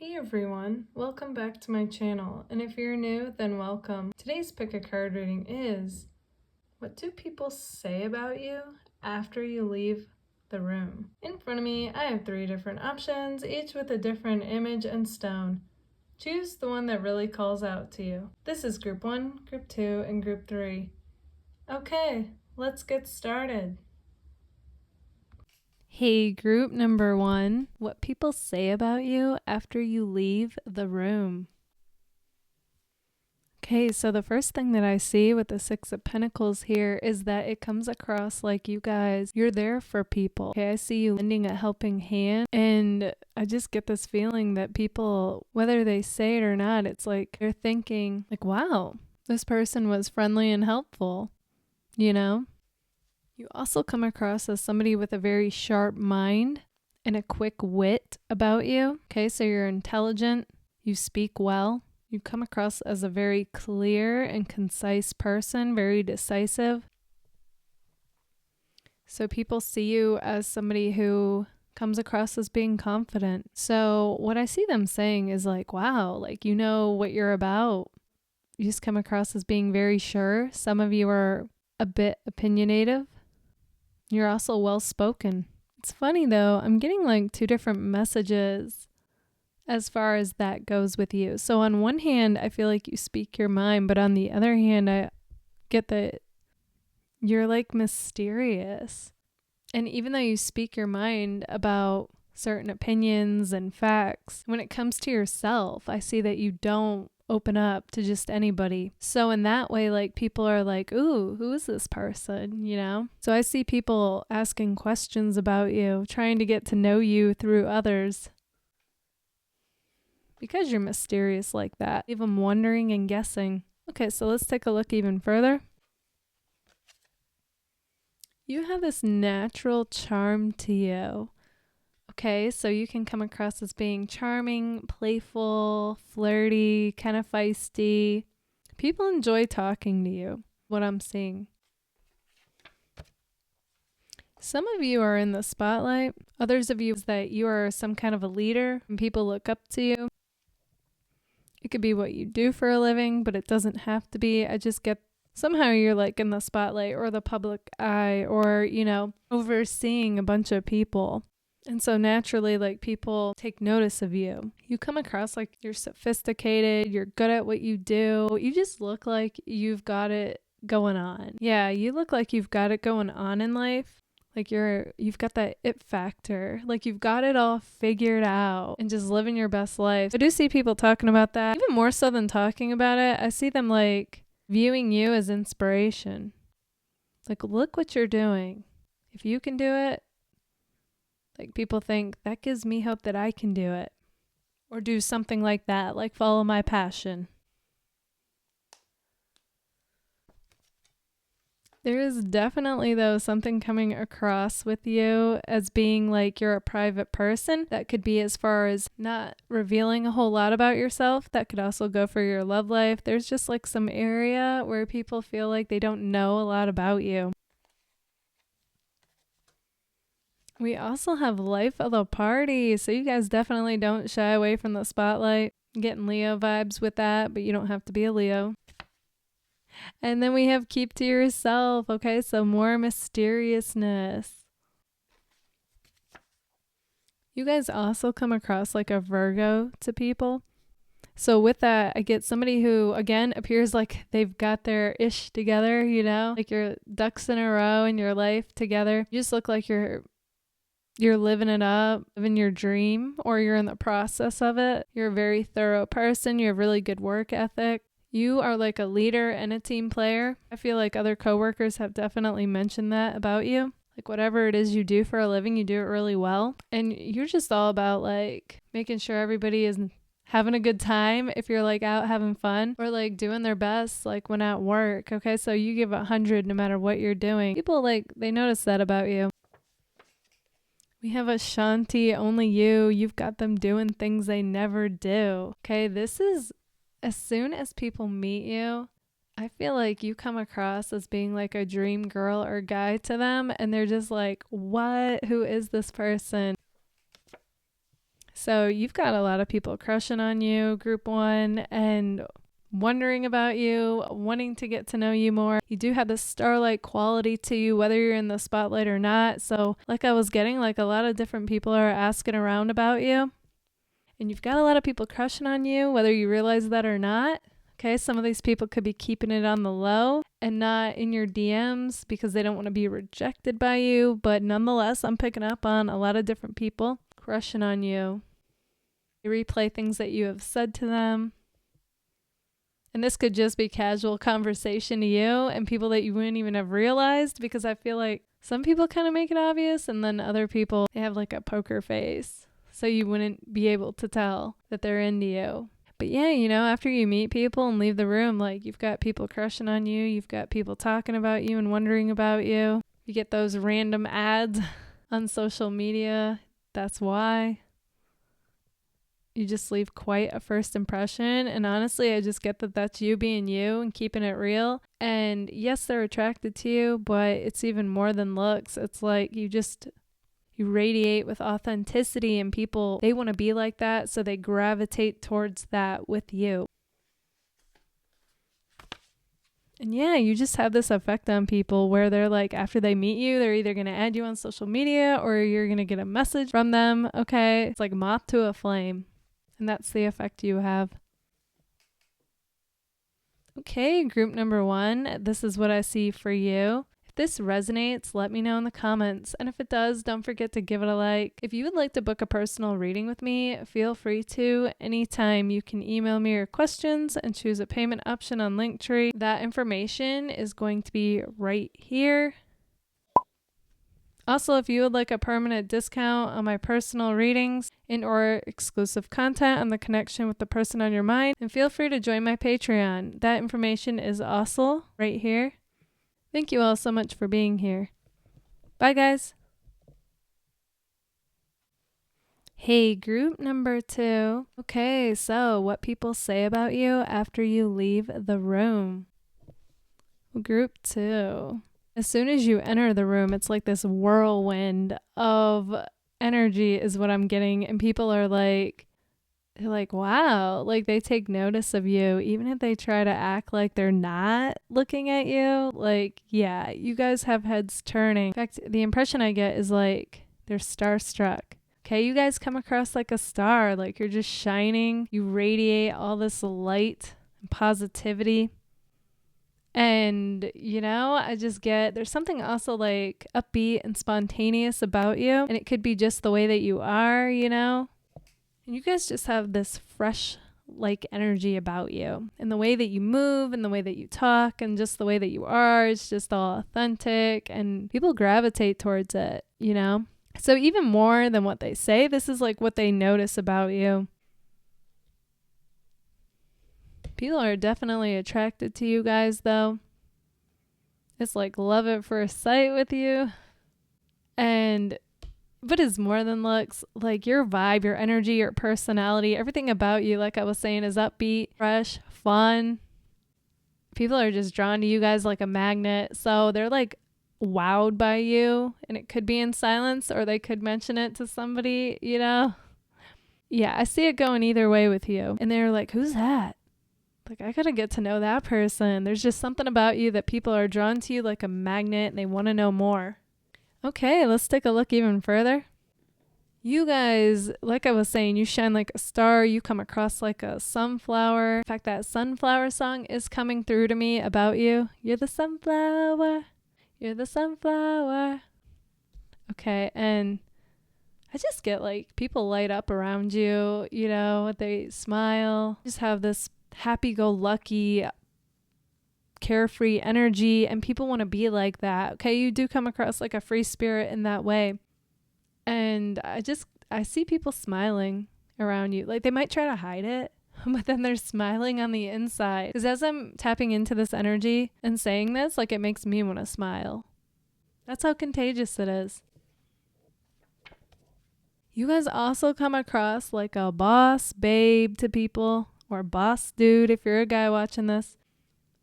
Hey everyone, welcome back to my channel, and if you're new, then welcome. Today's pick a card reading is, what do people say about you after you leave the room? In front of me, I have 3 different options, each with a different image and stone. Choose the one that really calls out to you. This is group 1, group 2, and group 3. Okay, let's get started. Hey, group number 1, what people say about you after you leave the room. Okay, so the first thing that I see with the 6 of Pentacles here is that it comes across like you guys, you're there for people. Okay, I see you lending a helping hand, and I just get this feeling that people, whether they say it or not, it's like they're thinking like, wow, this person was friendly and helpful, you know? You also come across as somebody with a very sharp mind and a quick wit about you. Okay, so you're intelligent, you speak well. You come across as a very clear and concise person, very decisive. So people see you as somebody who comes across as being confident. So what I see them saying is like, wow, like you know what you're about. You just come across as being very sure. Some of you are a bit opinionative. You're also well-spoken. It's funny though, I'm getting like 2 different messages as far as that goes with you. So on one hand, I feel like you speak your mind, but on the other hand, I get that you're like mysterious. And even though you speak your mind about certain opinions and facts, when it comes to yourself, I see that you don't open up to just anybody. So in that way, like people are like, ooh, who is this person, you know? So I see people asking questions about you, trying to get to know you through others. Because you're mysterious like that, leave them wondering and guessing. Okay, so let's take a look even further. You have this natural charm to you. Okay, so you can come across as being charming, playful, flirty, kind of feisty. People enjoy talking to you, what I'm seeing. Some of you are in the spotlight. Others of you is that you are some kind of a leader and people look up to you. It could be what you do for a living, but it doesn't have to be. I just get somehow you're like in the spotlight or the public eye or, you know, overseeing a bunch of people. And so naturally, like people take notice of you. You come across like you're sophisticated, you're good at what you do. You just look like you've got it going on. Yeah, you look like you've got it going on in life. Like you've got that it factor. Like you've got it all figured out and just living your best life. I do see people talking about that. Even more so than talking about it, I see them like viewing you as inspiration. Like, look what you're doing. If you can do it, like people think that gives me hope that I can do it. Or do something like that, like follow my passion. There is definitely, though, something coming across with you as being like you're a private person. That could be as far as not revealing a whole lot about yourself. That could also go for your love life. There's just like some area where people feel like they don't know a lot about you. We also have life of the party. So you guys definitely don't shy away from the spotlight. I'm getting Leo vibes with that, but you don't have to be a Leo. And then we have keep to yourself. Okay, so more mysteriousness. You guys also come across like a Virgo to people. So with that, I get somebody who, again, appears like they've got their ish together, you know? Like your ducks in a row in your life together. You just look like you're living it up, living your dream, or you're in the process of it. You're a very thorough person. You have really good work ethic. You are like a leader and a team player. I feel like other coworkers have definitely mentioned that about you. Like whatever it is you do for a living, you do it really well. And you're just all about like making sure everybody is having a good time if you're like out having fun or like doing their best like when at work. Okay, so you give 100 no matter what you're doing. People like, they notice that about you. We have Ashanti, only you. You've got them doing things they never do. Okay, this is as soon as people meet you, I feel like you come across as being like a dream girl or guy to them, and they're just like, what? Who is this person? So you've got a lot of people crushing on you, group 1, and wondering about you, wanting to get to know you more. You do have this starlight quality to you, whether you're in the spotlight or not. So like I was getting, like a lot of different people are asking around about you. And you've got a lot of people crushing on you, whether you realize that or not. Okay, some of these people could be keeping it on the low and not in your DMs because they don't want to be rejected by you. But nonetheless, I'm picking up on a lot of different people crushing on you. You replay things that you have said to them. And this could just be casual conversation to you and people that you wouldn't even have realized, because I feel like some people kind of make it obvious and then other people, they have like a poker face. So you wouldn't be able to tell that they're into you. But yeah, you know, after you meet people and leave the room, like you've got people crushing on you. You've got people talking about you and wondering about you. You get those random ads on social media. That's why. You just leave quite a first impression. And honestly, I just get that that's you being you and keeping it real. And yes, they're attracted to you, but it's even more than looks. It's like you radiate with authenticity, and people, they want to be like that, so they gravitate towards that with you. And yeah, you just have this effect on people where they're like, after they meet you, they're either going to add you on social media or you're going to get a message from them. Okay, it's like moth to a flame, and that's the effect you have. Okay, group number 1, this is what I see for you. If this resonates, let me know in the comments. And if it does, don't forget to give it a like. If you would like to book a personal reading with me, feel free to. Anytime you can email me your questions and choose a payment option on Linktree. That information is going to be right here. Also, if you would like a permanent discount on my personal readings and or exclusive content on the connection with the person on your mind, then feel free to join my Patreon. That information is also right here. Thank you all so much for being here. Bye, guys. Hey, group number 2. Okay, so what people say about you after you leave the room. Group 2. As soon as you enter the room, it's like this whirlwind of energy is what I'm getting. And people are like, they're like, wow, like they take notice of you, even if they try to act like they're not looking at you. Like, yeah, you guys have heads turning. In fact, the impression I get is like they're starstruck. Okay, you guys come across like a star, like you're just shining. You radiate all this light and positivity. And, you know, I just get, there's something also like upbeat and spontaneous about you. And it could be just the way that you are, you know. And you guys just have this fresh, like, energy about you. And the way that you move and the way that you talk and just the way that you are, it's just all authentic. And people gravitate towards it, you know. So even more than what they say, this is like what they notice about you. People are definitely attracted to you guys, though. It's like love at first sight with you. But it's more than looks. Like your vibe, your energy, your personality, everything about you, like I was saying, is upbeat, fresh, fun. People are just drawn to you guys like a magnet. So they're like wowed by you, and it could be in silence or they could mention it to somebody, you know? Yeah, I see it going either way with you. And they're like, who's that? Like, I gotta get to know that person. There's just something about you that people are drawn to you like a magnet, and they want to know more. Okay, let's take a look even further. You guys, like I was saying, you shine like a star. You come across like a sunflower. In fact, that sunflower song is coming through to me about you. You're the sunflower. You're the sunflower. Okay, and I just get like people light up around you, you know, they smile. Just have this happy-go-lucky, carefree energy, and people want to be like that. Okay, you do come across like a free spirit in that way. And I see people smiling around you. Like they might try to hide it, but then they're smiling on the inside. Because as I'm tapping into this energy and saying this, like it makes me want to smile. That's how contagious it is. You guys also come across like a boss babe to people, or boss dude if you're a guy watching this.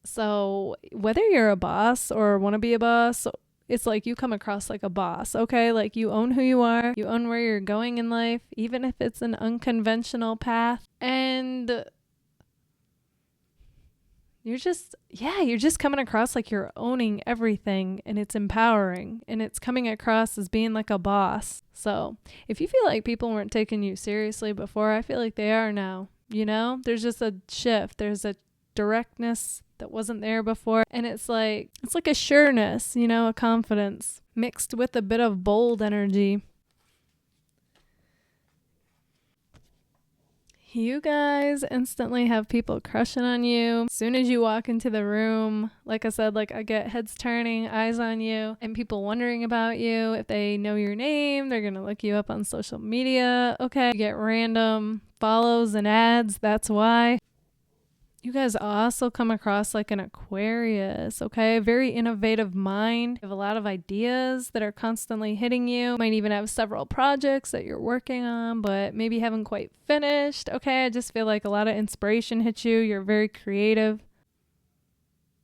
So whether you're a boss or want to be a boss, It's like you come across like a boss, okay? Like you own who you are, you own where you're going in life, even if it's an unconventional path. And you're just coming across like you're owning everything, and it's empowering, and it's coming across as being like a boss. So if you feel like people weren't taking you seriously before, I feel like they are now. You know, there's just a shift. There's a directness that wasn't there before. And it's like a sureness, you know, a confidence mixed with a bit of bold energy. You guys instantly have people crushing on you. As soon as you walk into the room, like I said, like I get heads turning, eyes on you, and people wondering about you. If they know your name, they're going to look you up on social media. Okay. You get random follows and ads. That's why. You guys also come across like an Aquarius, okay? Very innovative mind. You have a lot of ideas that are constantly hitting you. Might even have several projects that you're working on, but maybe haven't quite finished. Okay, I just feel like a lot of inspiration hits you. You're very creative.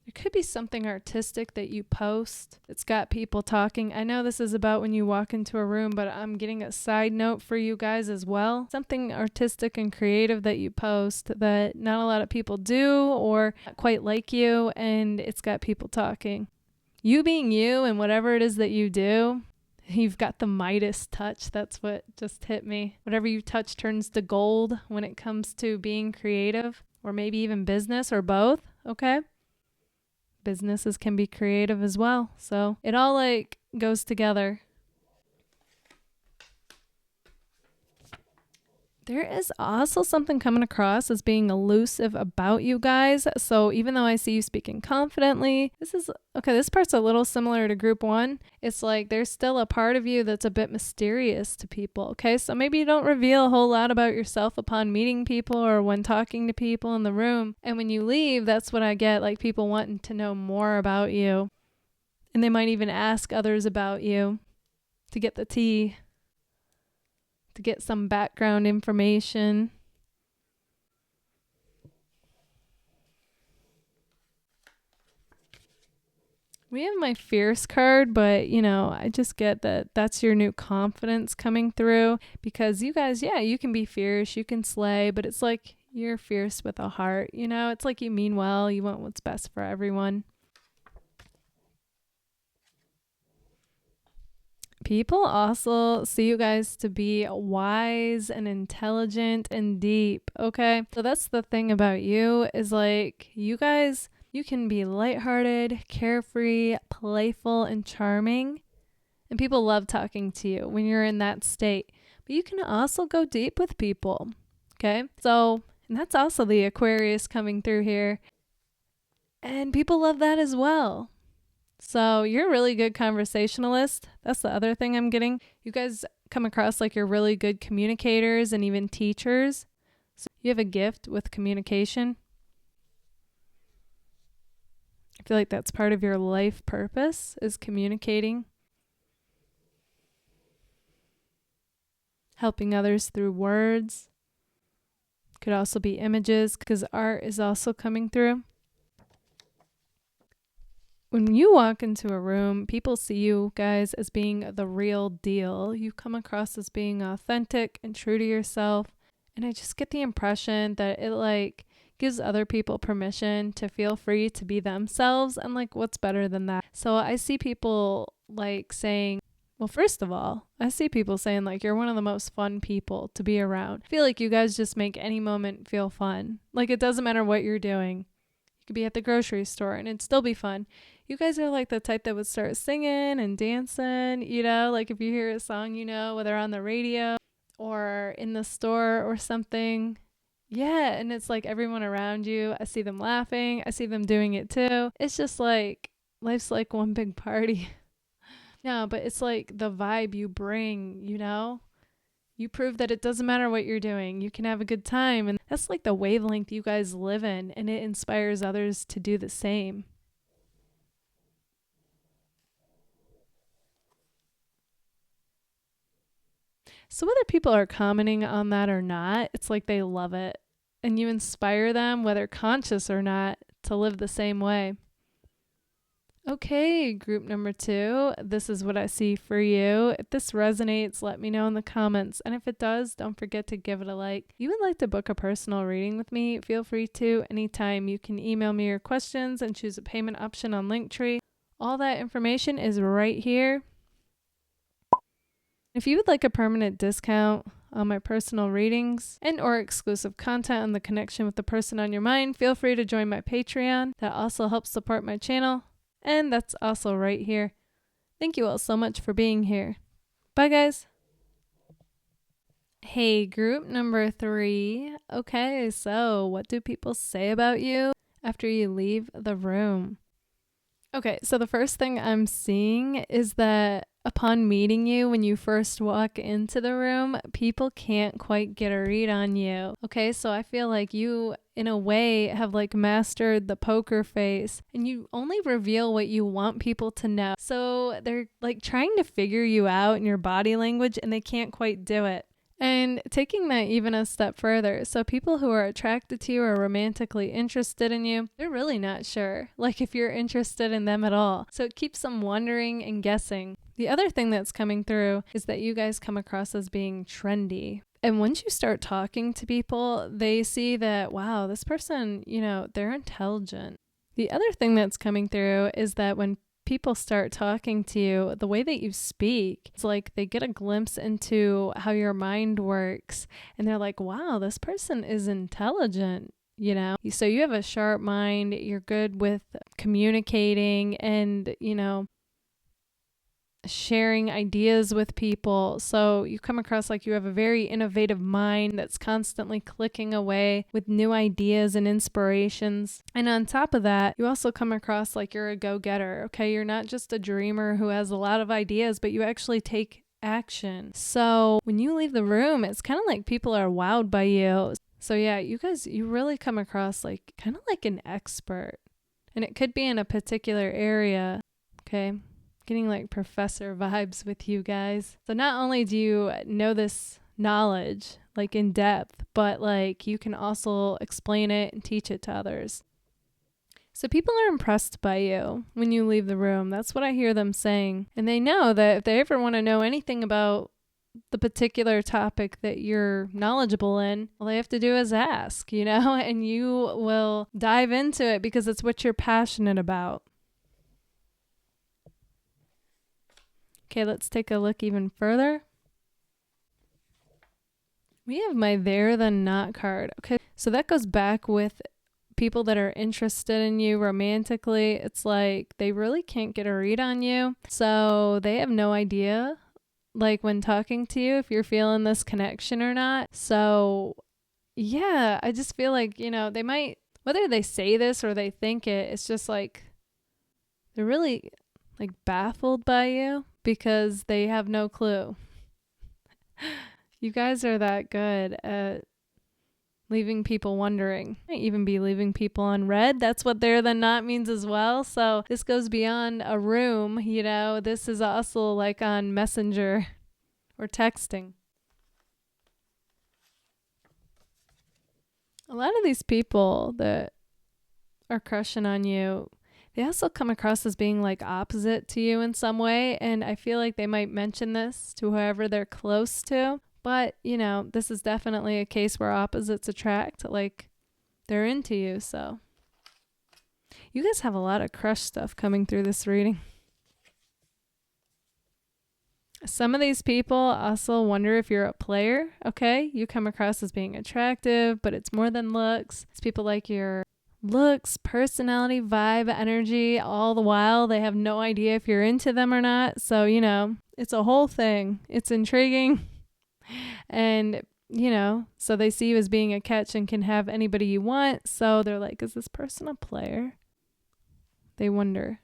It could be something artistic that you post. It's got people talking. I know this is about when you walk into a room, but I'm getting a side note for you guys as well. Something artistic and creative that you post that not a lot of people do or not quite like you, and it's got people talking. You being you and whatever it is that you do, you've got the Midas touch. That's what just hit me. Whatever you touch turns to gold when it comes to being creative, or maybe even business, or both, okay? Businesses can be creative as well. So it all like goes together. There is also something coming across as being elusive about you guys. So even though I see you speaking confidently, this part's a little similar to group 1. It's like there's still a part of you that's a bit mysterious to people. Okay, so maybe you don't reveal a whole lot about yourself upon meeting people or when talking to people in the room. And when you leave, that's what I get, like people wanting to know more about you. And they might even ask others about you to get the tea, to get some background information. We have my fierce card, but you know, I just get that that's your new confidence coming through, because you guys, yeah, you can be fierce, you can slay, but it's like you're fierce with a heart, you know, it's like you mean well, you want what's best for everyone. People also see you guys to be wise and intelligent and deep, okay? So that's the thing about you, is like you guys, you can be lighthearted, carefree, playful, and charming. And people love talking to you when you're in that state. But you can also go deep with people, okay? So, and that's also the Aquarius coming through here. And people love that as well. So you're a really good conversationalist. That's the other thing I'm getting. You guys come across like you're really good communicators and even teachers. So you have a gift with communication. I feel like that's part of your life purpose, is communicating. Helping others through words. Could also be images, because art is also coming through. When you walk into a room, people see you guys as being the real deal. You come across as being authentic and true to yourself. And I just get the impression that it like gives other people permission to feel free to be themselves. And like, what's better than that? So I see people like saying, well, first of all, I see people saying like, you're one of the most fun people to be around. I feel like you guys just make any moment feel fun. Like, it doesn't matter what you're doing. You could be at the grocery store and it'd still be fun. You guys are like the type that would start singing and dancing, you know, like if you hear a song, you know, whether on the radio or in the store or something. Yeah, and it's like everyone around you, I see them laughing. I see them doing it too. It's just like, life's like one big party. No, but it's like the vibe you bring, you know? You prove that it doesn't matter what you're doing. You can have a good time. And that's like the wavelength you guys live in. And it inspires others to do the same. So whether people are commenting on that or not, it's like they love it. And you inspire them, whether conscious or not, to live the same way. Okay, group number 2, this is what I see for you. If this resonates, let me know in the comments. And if it does, don't forget to give it a like. If you would like to book a personal reading with me, feel free to anytime. You can email me your questions and choose a payment option on Linktree. All that information is right here. If you would like a permanent discount on my personal readings and or exclusive content on the connection with the person on your mind, feel free to join my Patreon. That also helps support my channel. And that's also right here. Thank you all so much for being here. Bye, guys. Hey, group number 3. Okay, so what do people say about you after you leave the room? Okay, so the first thing I'm seeing is that upon meeting you, when you first walk into the room, people can't quite get a read on you. Okay, so I feel like you, in a way, have like mastered the poker face and you only reveal what you want people to know. So they're like trying to figure you out in your body language and they can't quite do it. And taking that even a step further, so people who are attracted to you or romantically interested in you, they're really not sure, like if you're interested in them at all. So it keeps them wondering and guessing. The other thing that's coming through is that you guys come across as being trendy. And once you start talking to people, they see that, wow, this person, they're intelligent. The other thing that's coming through is that when people start talking to you, the way that you speak, it's like they get a glimpse into how your mind works and they're like, wow, this person is intelligent, So you have a sharp mind, you're good with communicating and, sharing ideas with people. So you come across like you have a very innovative mind that's constantly clicking away with new ideas and inspirations. And on top of that, you also come across like you're a go-getter. Okay, you're not just a dreamer who has a lot of ideas, but you actually take action. So when you leave the room, it's kind of like people are wowed by you. So yeah, you really come across like kind of like an expert. And it could be in a particular area. Okay. Getting like professor vibes with you guys. So not only do you know this knowledge like in depth, but like you can also explain it and teach it to others. So people are impressed by you when you leave the room. That's what I hear them saying. And they know that if they ever want to know anything about the particular topic that you're knowledgeable in, all they have to do is ask, and you will dive into it because it's what you're passionate about. Okay, let's take a look even further. We have my there then not card. Okay, so that goes back with people that are interested in you romantically. It's like they really can't get a read on you. So they have no idea, like when talking to you, if you're feeling this connection or not. So yeah, I just feel like, they might, whether they say this or they think it, it's just like they're really like baffled by you because they have no clue. You guys are that good at leaving people wondering. Might even be leaving people on red. That's what there then not means as well. So this goes beyond a room, this is also like on Messenger or texting. A lot of these people that are crushing on you, they also come across as being like opposite to you in some way. And I feel like they might mention this to whoever they're close to. But, this is definitely a case where opposites attract, like they're into you. So you guys have a lot of crush stuff coming through this reading. Some of these people also wonder if you're a player. Okay, you come across as being attractive, but it's more than looks. It's people like your looks, personality, vibe, energy. All the while they have no idea if you're into them or not. So, it's a whole thing. It's intriguing. And, so they see you as being a catch and can have anybody you want. So they're like, is this person a player? They wonder.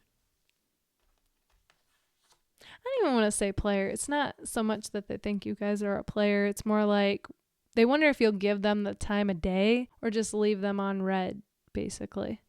I don't even want to say player. It's not so much that they think you guys are a player. It's more like they wonder if you'll give them the time of day or just leave them on red, basically.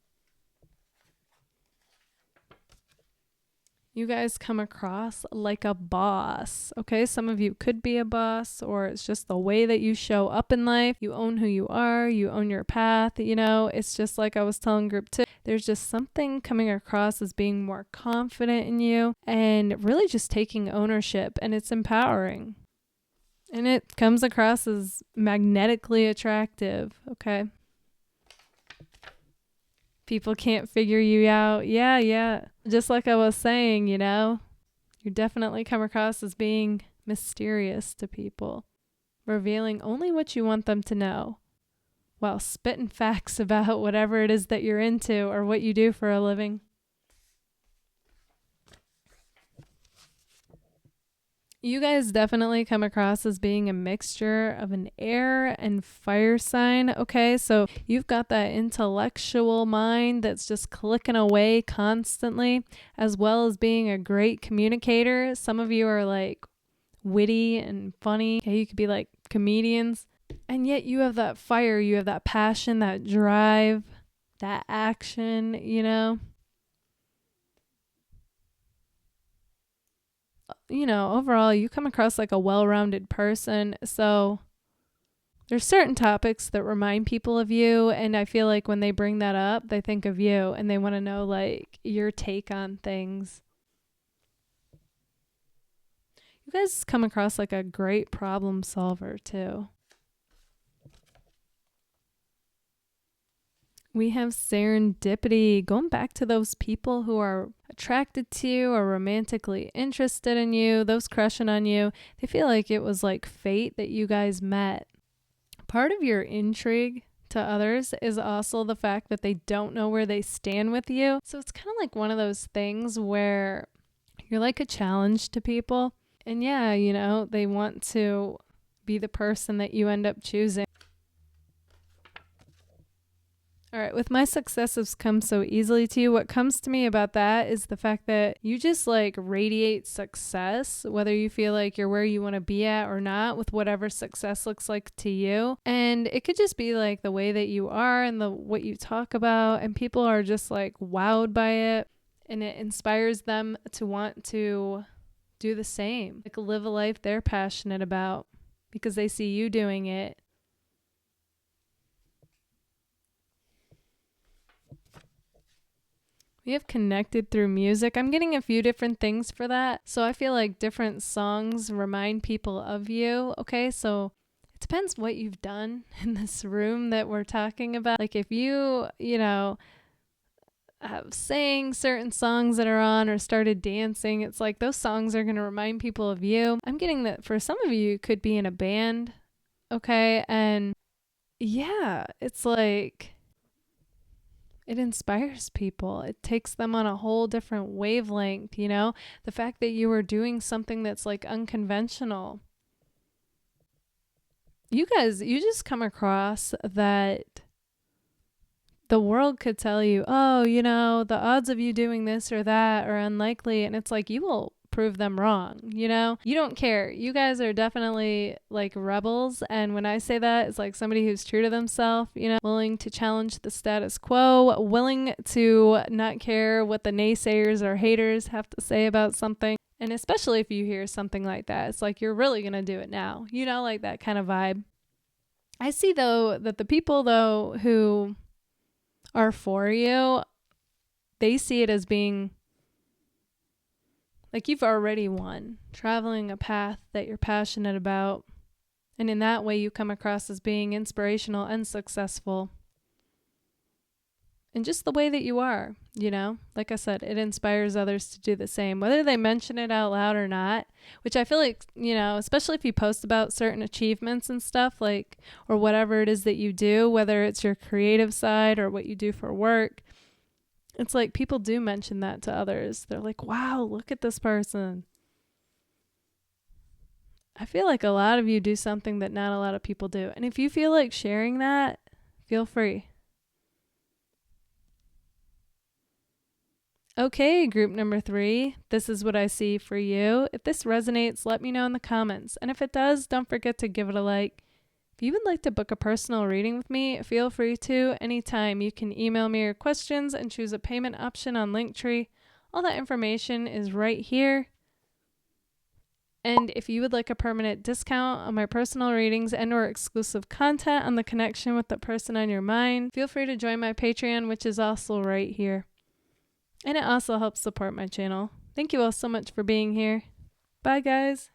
You guys come across like a boss, okay? Some of you could be a boss, or it's just the way that you show up in life. You own who you are, you own your path, you know? It's just like I was telling group 2, there's just something coming across as being more confident in you and really just taking ownership, and it's empowering. And it comes across as magnetically attractive, okay? People can't figure you out. Yeah. Just like I was saying, you know, you definitely come across as being mysterious to people, revealing only what you want them to know, while spitting facts about whatever it is that you're into or what you do for a living. You guys definitely come across as being a mixture of an air and fire sign, okay? So you've got that intellectual mind that's just clicking away constantly, as well as being a great communicator. Some of you are like witty and funny. Okay, you could be like comedians. And yet you have that fire, you have that passion, that drive, that action, you know? You know, overall, you come across like a well-rounded person. So there's certain topics that remind people of you. And I feel like when they bring that up, they think of you and they want to know like your take on things. You guys come across like a great problem solver too. We have serendipity, going back to those people who are attracted to you or romantically interested in you, those crushing on you. They feel like it was like fate that you guys met. Part of your intrigue to others is also the fact that they don't know where they stand with you. So it's kind of like one of those things where you're like a challenge to people. And yeah, you know, they want to be the person that you end up choosing. All right, with my successes come so easily to you, what comes to me about that is the fact that you just like radiate success, whether you feel like you're where you want to be at or not, with whatever success looks like to you. And it could just be like the way that you are and what you talk about, and people are just like wowed by it, and it inspires them to want to do the same, like live a life they're passionate about because they see you doing it. We have connected through music. I'm getting a few different things for that. So I feel like different songs remind people of you. Okay, so it depends what you've done in this room that we're talking about. Like if you know, have sang certain songs that are on or started dancing, it's like those songs are going to remind people of you. I'm getting that for some of you could be in a band. Okay, and yeah, it's like it inspires people. It takes them on a whole different wavelength, you know? The fact that you are doing something that's like unconventional. You guys, you just come across that the world could tell you, oh, you know, the odds of you doing this or that are unlikely. And it's like, you will prove them wrong, you know? You don't care. You guys are definitely like rebels. And when I say that, it's like somebody who's true to themselves, you know, willing to challenge the status quo, willing to not care what the naysayers or haters have to say about something. And especially if you hear something like that, it's like you're really going to do it now, you know, like that kind of vibe. I see though that the people though who are for you, they see it as being like you've already won, traveling a path that you're passionate about. And in that way, you come across as being inspirational and successful. And just the way that you are, you know, like I said, it inspires others to do the same, whether they mention it out loud or not, which I feel like, you know, especially if you post about certain achievements and stuff like, or whatever it is that you do, whether it's your creative side or what you do for work, it's like people do mention that to others. They're like, wow, look at this person. I feel like a lot of you do something that not a lot of people do. And if you feel like sharing that, feel free. Okay, group number 3, this is what I see for you. If this resonates, let me know in the comments. And if it does, don't forget to give it a like. If you would like to book a personal reading with me, feel free to anytime. You can email me your questions and choose a payment option on Linktree. All that information is right here. And if you would like a permanent discount on my personal readings and or exclusive content on the connection with the person on your mind, feel free to join my Patreon, which is also right here. And it also helps support my channel. Thank you all so much for being here. Bye, guys.